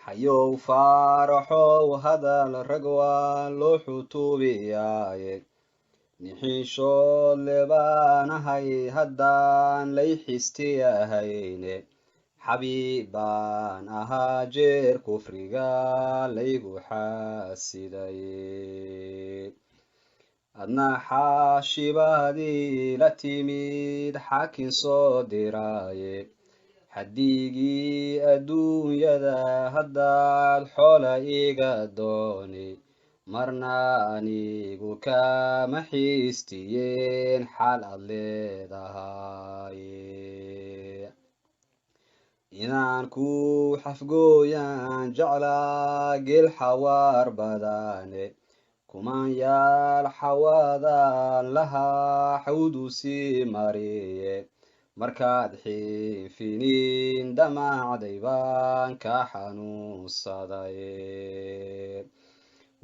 xayow faaraxow hadal rag waa loo xutubiyaaye nixiishood lebaanahay haddaan lay xistiyahayne xabiib baan ahaa jeer kufriga laygu xaasidaye adna xaashibaadii la timid xaakin soo diraaye xaddigii adduunyada haddaad xoola iga dooni marna anigu kama xiistiyeen xaal aad leedahaye inaan ku xafgooyaan jeclaa geel xawaar badane kumaan yaal xawaadaan lahaa xawdu sii mariye markaad xiinfiniin dhamacday baan ka xanuunsadaye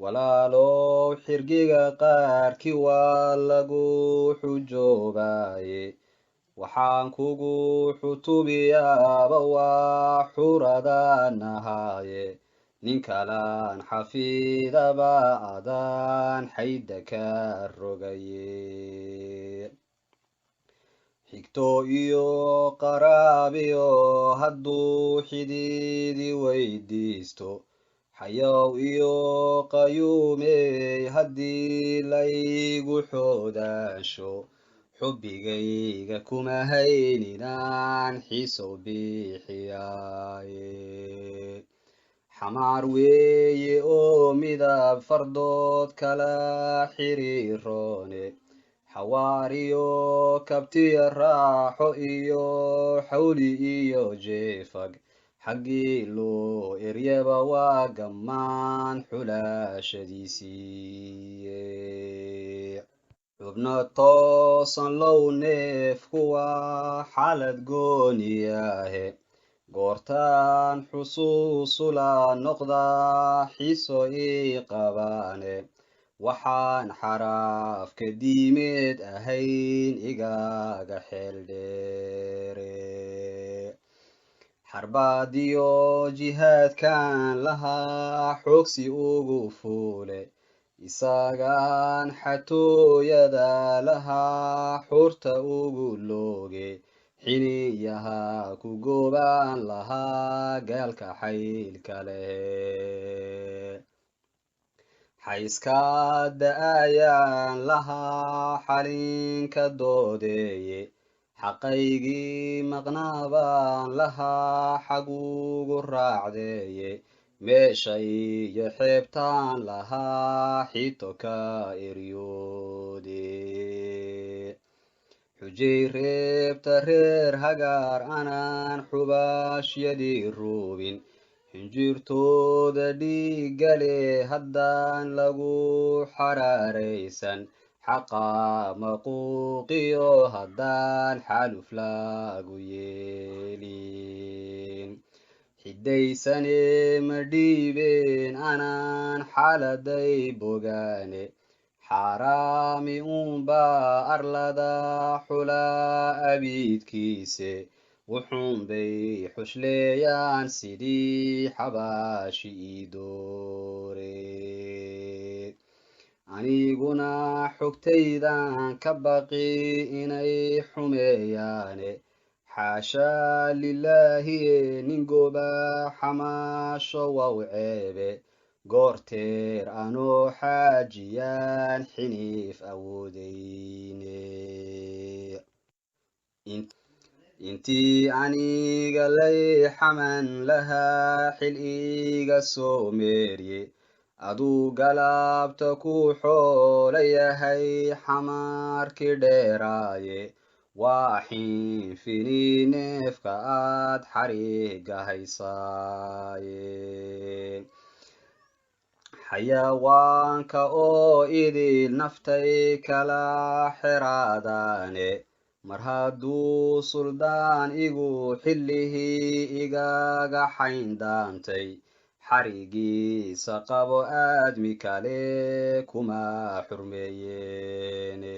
walaalow xirgiga qaarkii waa lagu xujoobaye waxaan kugu xutubiyaaba waa xuradanahaye nin kalaan xafidaba adaan xayda ka rogaye xigto iyo qaraabiyo hadduu xididi weydiisto xayow iyo qayuumey haddii laygu xoodaansho xubbigayga kuma hayninaan xiisow bixiyaaye xamaar weeye oo midab fardood kala xiriiroone xawaariyo kabtiya raaxo iyo xawli iyo jeefag xaggii loo eryaba waa gammaan xulaashadiisiiye xubno toosan low neef kuwa xaalad gooniyahe goortaan xusuusula noqdaa xiiso ii qabaane waxaan xaraafka diimeed ahayn igaga xeel dheere xarbaadiyo jihaadkan lahaa xoogsi ugu fuule isagaan xatooyada lahaa xuurta ugu looge xiniyaha ku goobaan lahaa gaalka xaylka leh xayska da'ayaan lahaa xalinka doodeeye xaqaygii maqnaabaan lahaa xagugu raacdeeye meesha iyo xeebtaan lahaa xito ka eryoode xujay reebta reer hagaar anaan xubaashyadii ruubin xinjirtooda dhiigale haddaan lagu xaraaraysan xaqa maquuqiyo haddaan xaaluf lagu yeelin xidaysane ma dhiibeen anaan xaaladay bogaane xaaraami unbaa arlada xulaa abiidkiise wuxuun bay xushleeyaan sidii xabaashi ii doore aniguna xogtaydan ka baqi inay xumeeyaane xaashaa lilaahiye nin gooba xamaasho waw ceebe goorteer anoo xaajiyaan xiniif awoodayne intii aniga lay xaman lahaa xil iga soo meerye aduu galaabta ku xoola yahay xamaarkii dheeraaye waa xiinfini neefka aad xariiga haysaaye xayawaanka oo idil naftay kala xeraadaane mar hadduu suldaan igu xillihii igaga xayndaantay xarigiisa qabo aadmi kale kuma xurmeeyeene